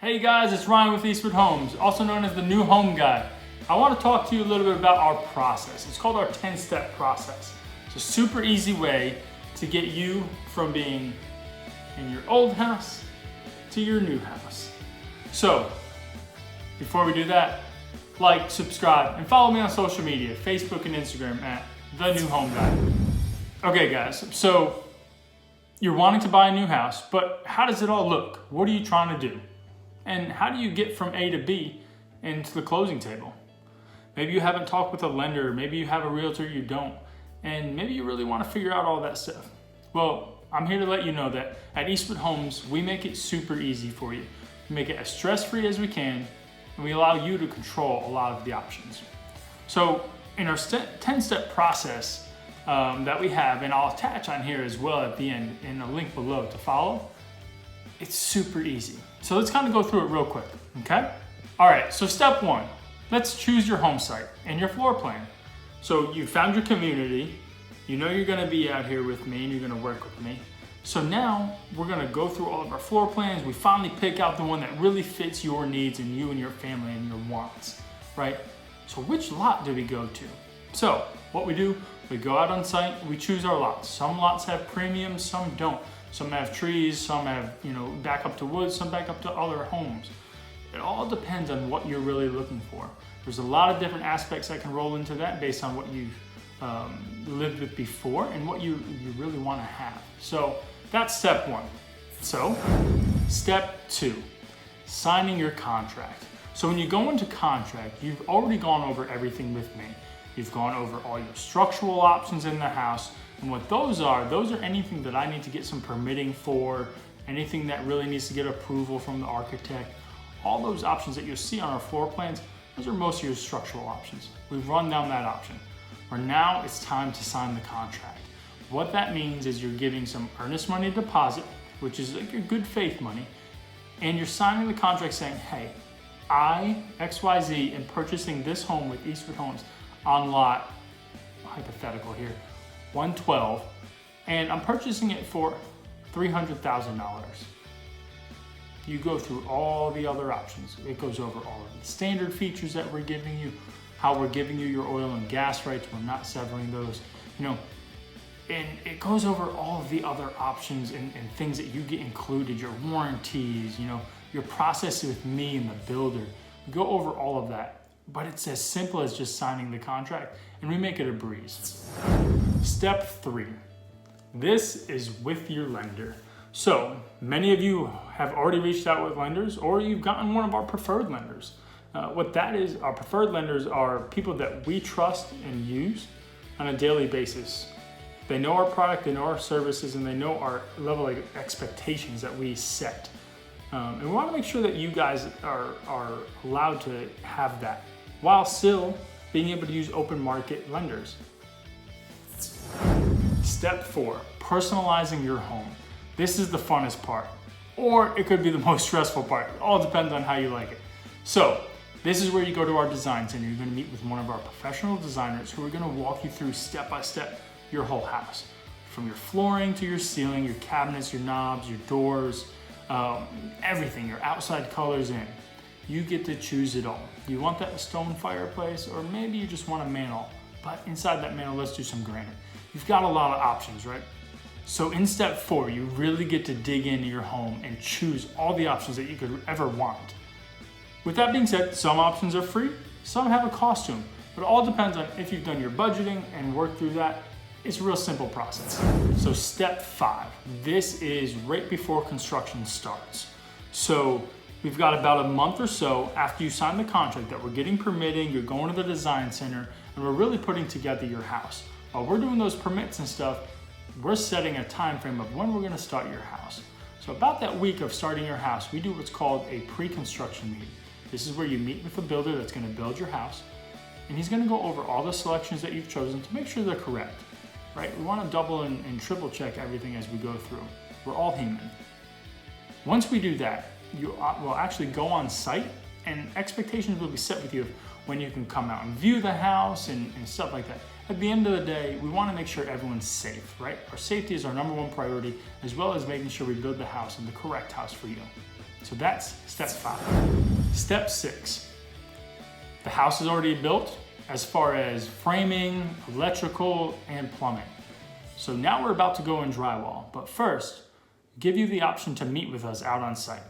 Hey guys, it's Ryan with Eastwood Homes, also known as the New Home Guy. I want to talk to you a little bit about our process. It's called our 10-step process. It's a super easy way to get you from being in your old house to your new house. So, before we do that, like, subscribe, and follow me on social media, Facebook and Instagram at The New Home Guy. Okay guys, so you're wanting to buy a new house, but how does it all look? What are you trying to do? And how do you get from A to B into the closing table? Maybe you haven't talked with a lender, maybe you have a realtor you don't, and maybe you really want to figure out all that stuff. Well, I'm here to let you know that at Eastwood Homes, we make it super easy for you. We make it as stress-free as we can, and we allow you to control a lot of the options. So in our 10-step process that we have, and I'll attach on here as well at the end in a link below to follow, it's super easy. So let's kind of go through it real quick, okay? All right, so step one, let's choose your home site and your floor plan. So you found your community, you know you're gonna be out here with me and you're gonna work with me. So now we're gonna go through all of our floor plans. We finally pick out the one that really fits your needs and you and your family and your wants, right? So which lot do we go to? So what we do, we go out on site, we choose our lots. Some lots have premiums, some don't. Some have trees, some have, back up to woods, some back up to other homes. It all depends on what you're really looking for. There's a lot of different aspects that can roll into that based on what you've lived with before and what you really want to have. So that's step one. So step two, signing your contract. So when you go into contract, you've already gone over everything with me. You've gone over all your structural options in the house. And what those are anything that I need to get some permitting for, anything that really needs to get approval from the architect. All those options that you'll see on our floor plans, those are most of your structural options. We've run down that option. Where now it's time to sign the contract. What that means is you're giving some earnest money deposit, which is like your good faith money, and you're signing the contract saying, hey, I, XYZ, am purchasing this home with Eastwood Homes on lot, hypothetical here, 112, and I'm purchasing it for $300,000. You go through all the other options. It goes over all of the standard features that we're giving you, how we're giving you your oil and gas rights, we're not severing those, and it goes over all of the other options and things that you get included, your warranties, your process with me and the builder. We go over all of that, but it's as simple as just signing the contract, and we make it a breeze. Step three, this is with your lender. So many of you have already reached out with lenders or you've gotten one of our preferred lenders. What that is, our preferred lenders are people that we trust and use on a daily basis. They know our product, they know our services, and they know our level of expectations that we set. And we want to make sure that you guys are allowed to have that while still being able to use open market lenders. Step four, personalizing your home. This is the funnest part, or it could be the most stressful part. It all depends on how you like it. So this is where you go to our design center. You're gonna meet with one of our professional designers who are gonna walk you through step by step your whole house. From your flooring to your ceiling, your cabinets, your knobs, your doors, everything, your outside colors in. You get to choose it all. You want that stone fireplace, or maybe you just want a mantle, but inside that mantle, let's do some granite. You've got a lot of options, right? So in step four, you really get to dig into your home and choose all the options that you could ever want. With that being said, some options are free, some have a cost to them, but it all depends on if you've done your budgeting and worked through that. It's a real simple process. So step five, this is right before construction starts. So we've got about a month or so after you sign the contract that we're getting permitting, you're going to the design center, and we're really putting together your house. While we're doing those permits and stuff, we're setting a time frame of when we're gonna start your house. So about that week of starting your house, we do what's called a pre-construction meeting. This is where you meet with a builder that's gonna build your house, and he's gonna go over all the selections that you've chosen to make sure they're correct, right? We wanna double and triple check everything as we go through. We're all human. Once we do that, you will actually go on site, and expectations will be set with you of when you can come out and view the house and stuff like that. At the end of the day, we want to make sure everyone's safe, right? Our safety is our number one priority, as well as making sure we build the house and the correct house for you. So that's step 5. Step 6, the house is already built as far as framing, electrical, and plumbing. So now we're about to go in drywall, but first, give you the option to meet with us out on site.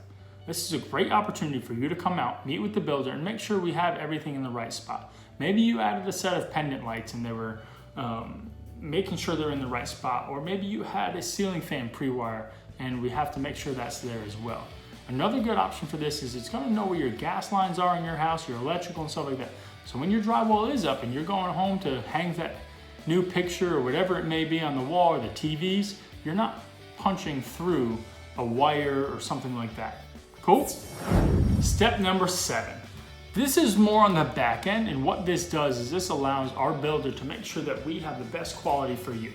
This is a great opportunity for you to come out, meet with the builder, and make sure we have everything in the right spot. Maybe you added a set of pendant lights and they were making sure they're in the right spot, or maybe you had a ceiling fan pre-wire and we have to make sure that's there as well. Another good option for this is it's going to know where your gas lines are in your house, your electrical and stuff like that. So when your drywall is up and you're going home to hang that new picture or whatever it may be on the wall or the TVs, you're not punching through a wire or something like that. Cool? Step number 7. This is more on the back end, and what this does is this allows our builder to make sure that we have the best quality for you.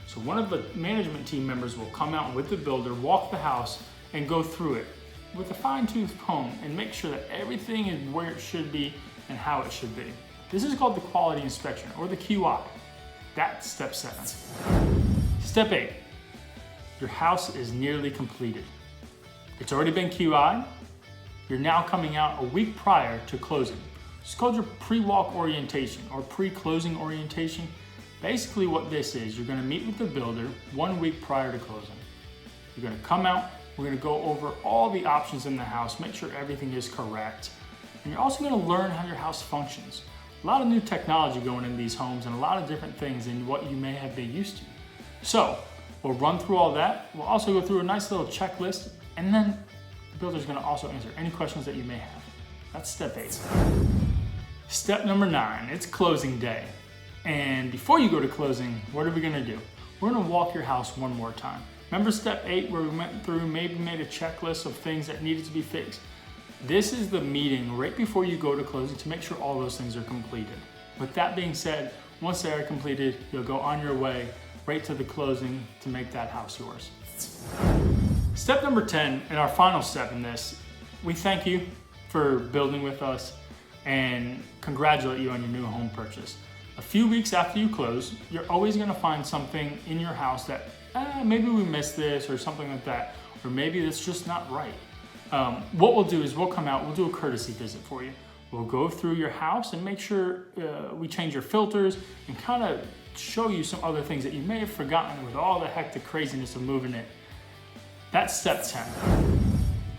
So one of the management team members will come out with the builder, walk the house, and go through it with a fine-tooth comb and make sure that everything is where it should be and how it should be. This is called the quality inspection, or the QI. That's step 7. Step 8, your house is nearly completed. It's already been QI'd. You're now coming out a week prior to closing. It's called your pre-walk orientation or pre-closing orientation. Basically what this is, you're gonna meet with the builder 1 week prior to closing. You're gonna come out, we're gonna go over all the options in the house, make sure everything is correct. And you're also gonna learn how your house functions. A lot of new technology going in these homes and a lot of different things than what you may have been used to. So we'll run through all that. We'll also go through a nice little checklist, and then the builder's gonna also answer any questions that you may have. That's step 8. Step number 9, it's closing day. And before you go to closing, what are we gonna do? We're gonna walk your house one more time. Remember step 8 where we went through, maybe made a checklist of things that needed to be fixed? This is the meeting right before you go to closing to make sure all those things are completed. With that being said, once they are completed, you'll go on your way right to the closing to make that house yours. Step number 10, and our final step in this, we thank you for building with us and congratulate you on your new home purchase. A few weeks after you close, you're always gonna find something in your house that maybe we missed this or something like that, or maybe it's just not right. What we'll do is we'll come out, we'll do a courtesy visit for you. We'll go through your house and make sure we change your filters and kind of show you some other things that you may have forgotten with all the hectic craziness of moving in. That's step 10.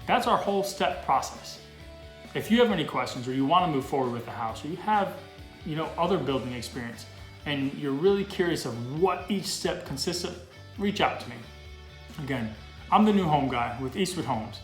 That's our whole step process. If you have any questions or you want to move forward with the house, or you have other building experience and you're really curious of what each step consists of, reach out to me. Again, I'm the new home guy with Eastwood Homes.